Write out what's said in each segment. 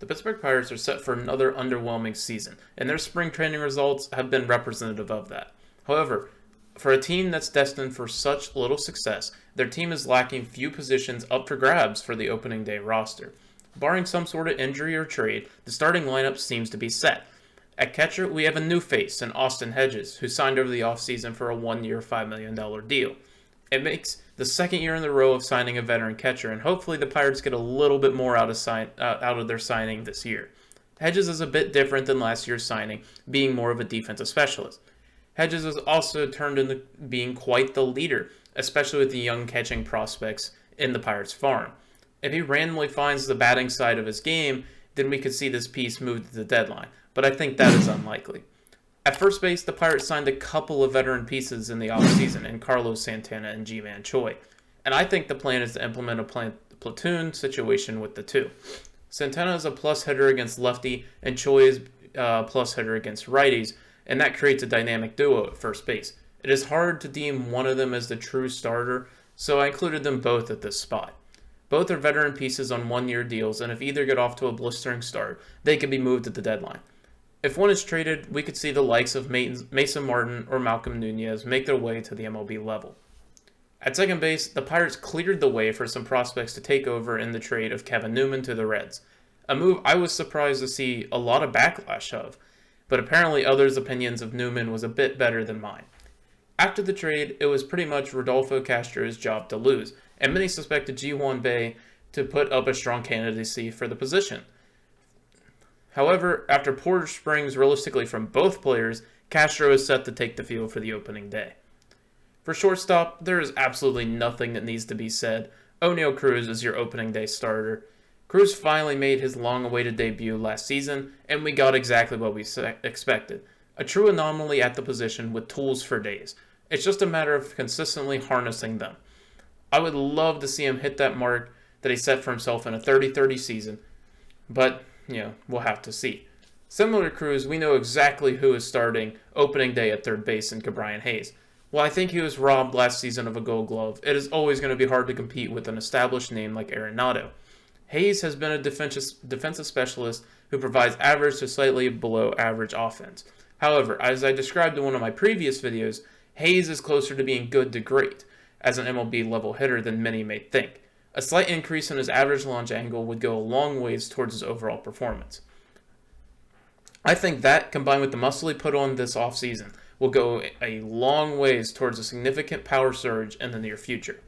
The Pittsburgh Pirates are set for another underwhelming season, and their spring training results have been representative of that. However, for a team that's destined for such little success, their team is lacking few positions up for grabs for the opening day roster. Barring some sort of injury or trade, the starting lineup seems to be set. At catcher, we have a new face in Austin Hedges, who signed over the offseason for a one-year, $5 million deal. It makes the second year in a row of signing a veteran catcher, and hopefully the Pirates get a little bit more out of their signing this year. Hedges is a bit different than last year's signing, being more of a defensive specialist. Hedges has also turned into being quite the leader, especially with the young catching prospects in the Pirates' farm. If he randomly finds the batting side of his game, then we could see this piece move to the deadline, but I think that is unlikely. At first base, the Pirates signed a couple of veteran pieces in the offseason in Carlos Santana and Ji-Man Choi, and I think the plan is to implement a platoon situation with the two. Santana is a plus hitter against lefty, and Choi is a plus hitter against righties, and that creates a dynamic duo at first base. It is hard to deem one of them as the true starter, so I included them both at this spot. Both are veteran pieces on one-year deals, and if either get off to a blistering start, they can be moved at the deadline. If one is traded, we could see the likes of Mason Martin or Malcolm Nunez make their way to the MLB level. At second base, the Pirates cleared the way for some prospects to take over in the trade of Kevin Newman to the Reds, a move I was surprised to see a lot of backlash of, but apparently others' opinions of Newman was a bit better than mine. After the trade, it was pretty much Rodolfo Castro's job to lose, and many suspected Ji-Hwan Bae to put up a strong candidacy for the position. However, after poor springs realistically from both players, Castro is set to take the field for the opening day. For shortstop, there is absolutely nothing that needs to be said. Oneil Cruz is your opening day starter. Cruz finally made his long-awaited debut last season, and we got exactly what we expected. A true anomaly at the position with tools for days. It's just a matter of consistently harnessing them. I would love to see him hit that mark that he set for himself in a 30-30 season, but, we'll have to see. Similar to Cruz, we know exactly who is starting opening day at third base in Ke'Bryan Hayes. While I think he was robbed last season of a Gold Glove, it is always going to be hard to compete with an established name like Arenado. Hayes has been a defensive specialist who provides average to slightly below average offense. However, as I described in one of my previous videos, Hayes is closer to being good to great as an MLB level hitter than many may think. A slight increase in his average launch angle would go a long ways towards his overall performance. I think that, combined with the muscle he put on this offseason, will go a long ways towards a significant power surge in the near future.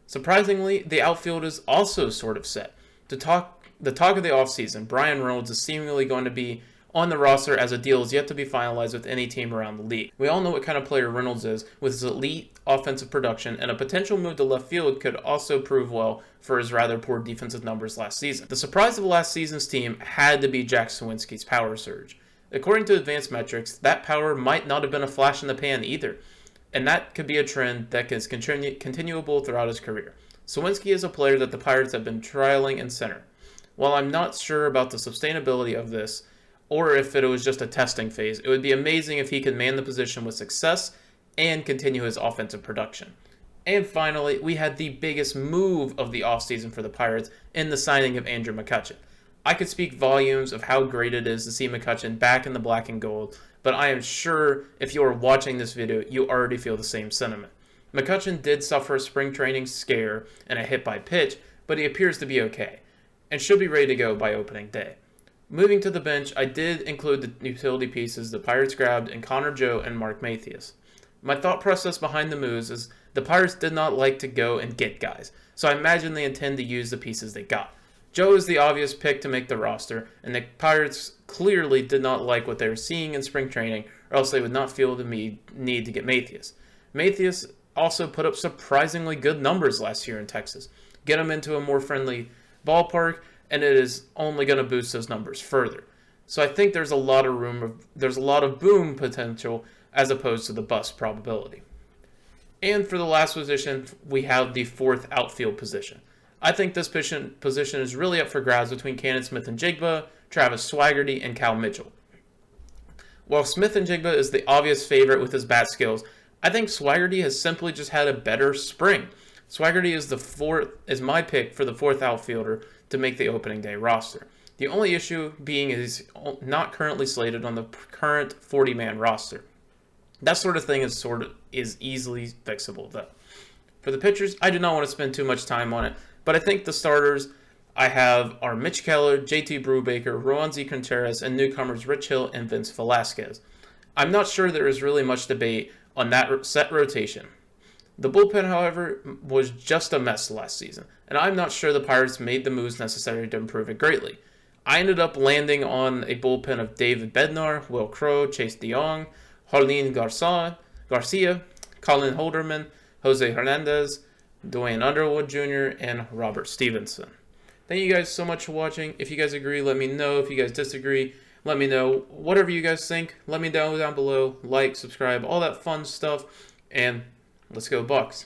Surprisingly, the outfield is also sort of set. The talk of the offseason, Brian Reynolds is seemingly going to be on the roster as a deal is yet to be finalized with any team around the league. We all know what kind of player Reynolds is, with his elite offensive production, and a potential move to left field could also prove well for his rather poor defensive numbers last season. The surprise of last season's team had to be Jack Suwinski's power surge. According to advanced metrics, that power might not have been a flash in the pan either, and that could be a trend that is continuable throughout his career. Suwinski is a player that the Pirates have been trialing in center. While I'm not sure about the sustainability of this, or if it was just a testing phase, it would be amazing if he could man the position with success and continue his offensive production. And finally, we had the biggest move of the offseason for the Pirates in the signing of Andrew McCutchen. I could speak volumes of how great it is to see McCutchen back in the black and gold, but I am sure if you are watching this video, you already feel the same sentiment. McCutchen did suffer a spring training scare and a hit by pitch, but he appears to be okay, and should be ready to go by opening day. Moving to the bench, I did include the utility pieces the Pirates grabbed in Connor Joe and Mark Mathias. My thought process behind the moves is the Pirates did not like to go and get guys, so I imagine they intend to use the pieces they got. Joe is the obvious pick to make the roster, and the Pirates clearly did not like what they were seeing in spring training, or else they would not feel the need to get Mathias. Mathias also put up surprisingly good numbers last year in Texas. Get him into a more friendly ballpark, and it is only going to boost those numbers further. So I think there's a lot of boom potential as opposed to the bust probability. And for the last position, we have the fourth outfield position. I think this position is really up for grabs between Cannon Smith-Njigba, Travis Swaggerty, and Cal Mitchell. While Smith-Njigba is the obvious favorite with his bat skills, I think Swaggerty has simply just had a better spring. Swaggerty is my pick for the fourth outfielder to make the opening day roster. The only issue being is not currently slated on the current 40-man roster. That sort of thing is easily fixable though. For the pitchers, I do not want to spend too much time on it, but I think the starters I have are Mitch Keller, JT Brubaker, Roansy Contreras, and newcomers Rich Hill and Vince Velasquez. I'm not sure there is really much debate on that set rotation. The bullpen, however, was just a mess last season, and I'm not sure the Pirates made the moves necessary to improve it greatly. I ended up landing on a bullpen of David Bednar, Will Crowe, Chase DeYoung, Jarlin Garcia, Colin Holderman, Jose Hernandez, Dwayne Underwood Jr., and Robert Stevenson. Thank you guys so much for watching. If you guys agree, let me know. If you guys disagree, let me know. Whatever you guys think, let me know down below. Like, subscribe, all that fun stuff, and let's go Bucks.